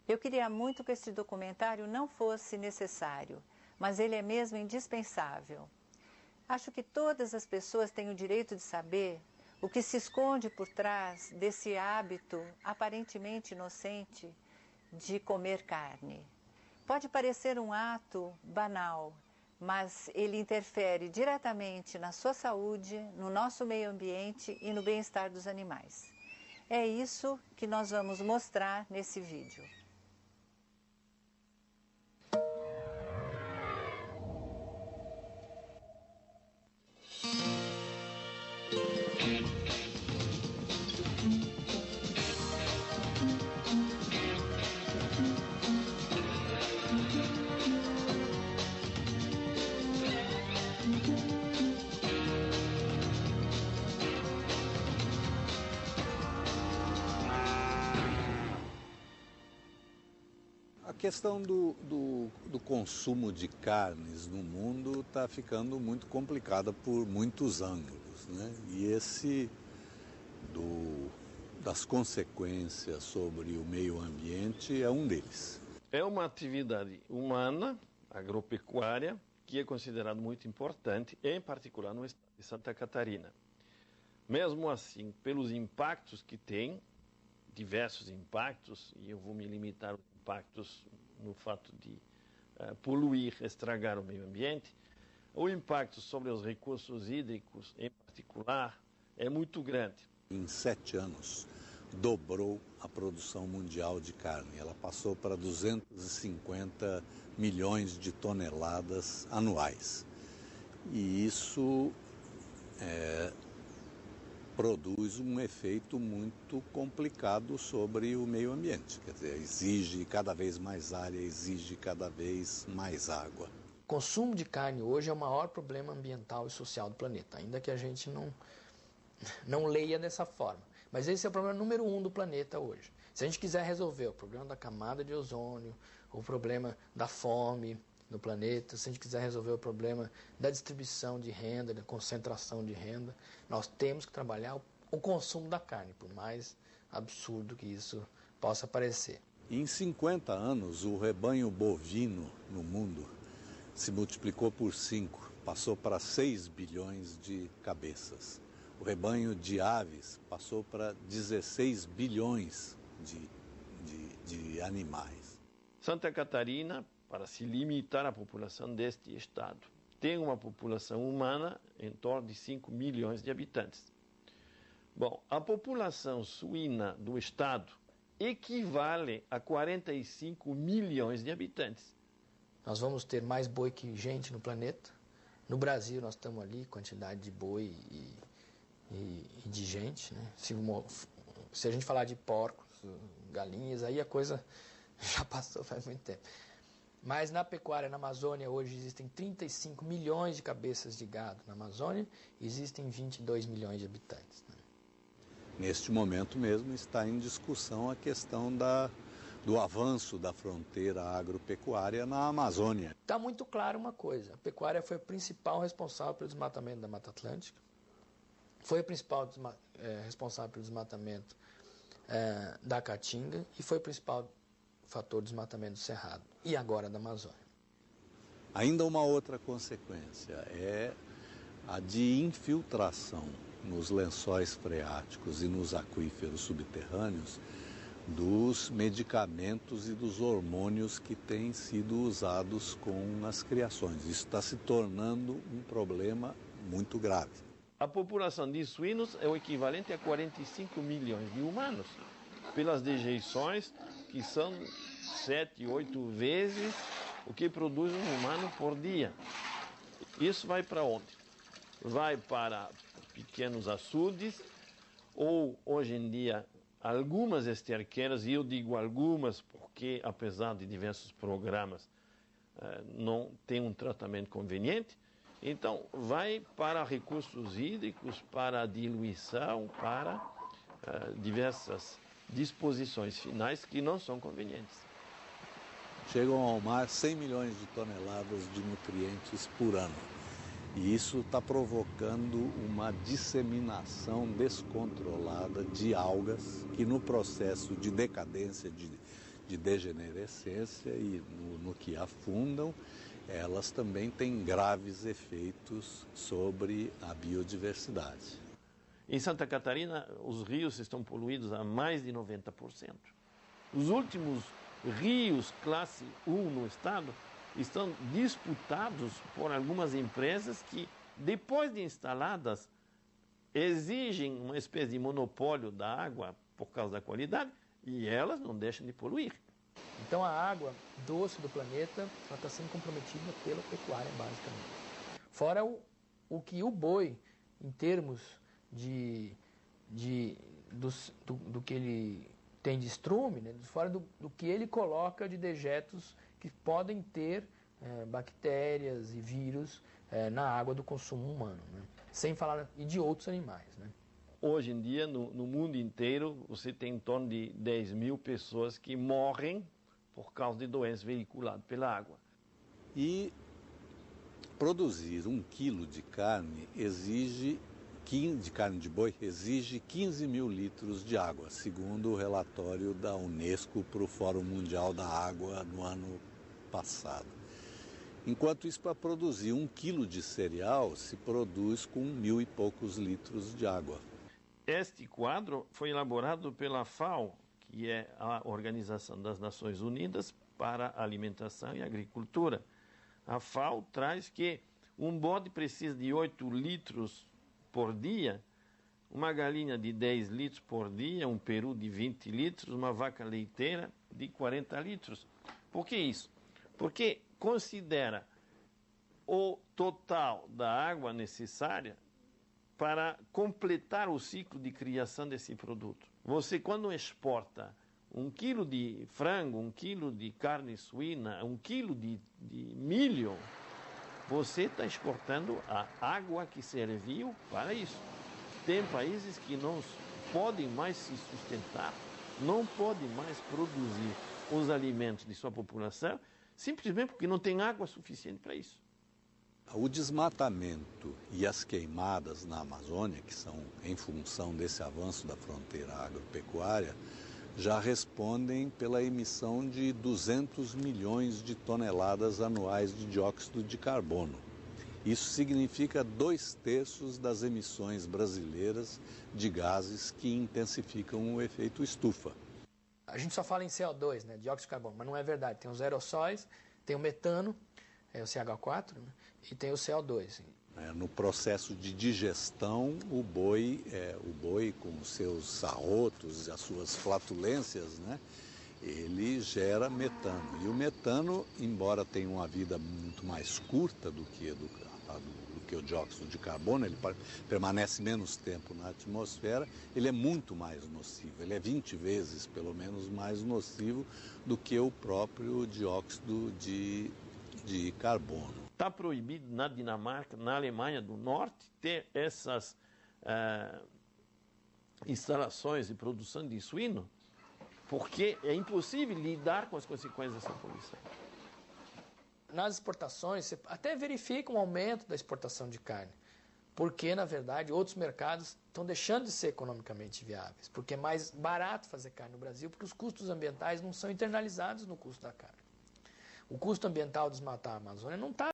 Eu queria muito que esse documentário não fosse necessário, mas ele é mesmo indispensável. Acho que todas as pessoas têm o direito de saber o que se esconde por trás desse hábito aparentemente inocente de comer carne. Pode parecer um ato banal, mas ele interfere diretamente na sua saúde, no nosso meio ambiente e no bem-estar dos animais. É isso que nós vamos mostrar nesse vídeo. A questão do consumo de carnes no mundo está ficando muito complicada por muitos ângulos, né? E esse das consequências sobre o meio ambiente é um deles. É uma atividade humana, agropecuária, que é considerada muito importante, em particular no estado de Santa Catarina. Mesmo assim, pelos impactos que tem, diversos impactos, e eu vou me limitar aos impactos no fato de poluir, estragar o meio ambiente, o impacto sobre os recursos hídricos, em particular, é muito grande. Em 7 anos, dobrou a produção mundial de carne. Ela passou para 250 milhões de toneladas anuais. E isso produz um efeito muito complicado sobre o meio ambiente. Quer dizer, exige cada vez mais área, exige cada vez mais água. O consumo de carne hoje é o maior problema ambiental e social do planeta, ainda que a gente não leia dessa forma. Mas esse é o problema número 1 do planeta hoje. Se a gente quiser resolver o problema da camada de ozônio, o problema da fome no planeta, se a gente quiser resolver o problema da distribuição de renda, da concentração de renda, nós temos que trabalhar o consumo da carne, por mais absurdo que isso possa parecer. Em 50 anos, o rebanho bovino no mundo se multiplicou por 5, passou para 6 bilhões de cabeças. O rebanho de aves passou para 16 bilhões de animais. Santa Catarina, para se limitar à população deste estado, tem uma população humana em torno de 5 milhões de habitantes. Bom, a população suína do estado equivale a 45 milhões de habitantes. Nós vamos ter mais boi que gente no planeta. No Brasil nós estamos ali, quantidade de boi e de gente, né? Se a gente falar de porcos, galinhas, aí a coisa já passou faz muito tempo. Mas na pecuária, na Amazônia, hoje existem 35 milhões de cabeças de gado na Amazônia, existem 22 milhões de habitantes, né? Neste momento mesmo está em discussão a questão do avanço da fronteira agropecuária na Amazônia. Está muito claro uma coisa, a pecuária foi a principal responsável pelo desmatamento da Mata Atlântica, foi a principal responsável pelo desmatamento da Caatinga e foi o principal fator de desmatamento do Cerrado e agora da Amazônia. Ainda uma outra consequência é a de infiltração nos lençóis freáticos e nos aquíferos subterrâneos dos medicamentos e dos hormônios que têm sido usados com as criações. Isso está se tornando um problema muito grave. A população de suínos é o equivalente a 45 milhões de humanos, pelas dejeições que são 7, 8 vezes o que produz um humano por dia. Isso vai para onde? Vai para pequenos açudes ou, hoje em dia, algumas esterqueiras, e eu digo algumas porque, apesar de diversos programas, não tem um tratamento conveniente. Então, vai para recursos hídricos, para a diluição, para diversas disposições finais que não são convenientes. Chegam ao mar 100 milhões de toneladas de nutrientes por ano. E isso está provocando uma disseminação descontrolada de algas que, no processo de decadência, de degenerescência e no que afundam, elas também têm graves efeitos sobre a biodiversidade. Em Santa Catarina, os rios estão poluídos a mais de 90%. Os últimos rios classe 1 no estado estão disputados por algumas empresas que, depois de instaladas, exigem uma espécie de monopólio da água por causa da qualidade e elas não deixam de poluir. Então a água doce do planeta está sendo comprometida pela pecuária, basicamente. Fora o que o boi, em termos do que ele tem de estrume, né? Fora do que ele coloca de dejetos que podem ter bactérias e vírus na água do consumo humano, né? Sem falar e de outros animais, né? Hoje em dia, no mundo inteiro, você tem em torno de 10 mil pessoas que morrem por causa de doenças veiculadas pela água. E produzir 1 quilo de carne de carne de boi exige 15 mil litros de água, segundo o relatório da Unesco para o Fórum Mundial da Água no ano passado. Enquanto isso, para produzir 1 quilo de cereal, se produz com 1.000 e poucos litros de água. Este quadro foi elaborado pela FAO, que é a Organização das Nações Unidas para a Alimentação e Agricultura. A FAO traz que um bode precisa de 8 litros por dia, uma galinha de 10 litros por dia, um peru de 20 litros, uma vaca leiteira de 40 litros. Por que isso? Porque considera o total da água necessária para completar o ciclo de criação desse produto. Você, quando exporta 1 quilo de frango, 1 quilo de carne suína, 1 quilo de milho, você está exportando a água que serviu para isso. Tem países que não podem mais se sustentar, não podem mais produzir os alimentos de sua população, simplesmente porque não tem água suficiente para isso. O desmatamento e as queimadas na Amazônia, que são em função desse avanço da fronteira agropecuária, já respondem pela emissão de 200 milhões de toneladas anuais de dióxido de carbono. Isso significa 2/3 das emissões brasileiras de gases que intensificam o efeito estufa. A gente só fala em CO2, né, dióxido de carbono, mas não é verdade. Tem os aerossóis, tem o metano, o CH4, né, e tem o CO2. No processo de digestão, o boi com os seus arrotos e as suas flatulências, né, ele gera metano. E o metano, embora tenha uma vida muito mais curta do que o dióxido de carbono, ele permanece menos tempo na atmosfera, ele é muito mais nocivo. Ele é 20 vezes, pelo menos, mais nocivo do que o próprio dióxido de carbono. Está proibido na Dinamarca, na Alemanha do Norte, ter essas instalações de produção de suíno, porque é impossível lidar com as consequências dessa poluição. Nas exportações, você até verifica um aumento da exportação de carne, porque, na verdade, outros mercados estão deixando de ser economicamente viáveis, porque é mais barato fazer carne no Brasil, porque os custos ambientais não são internalizados no custo da carne. O custo ambiental de desmatar a Amazônia não está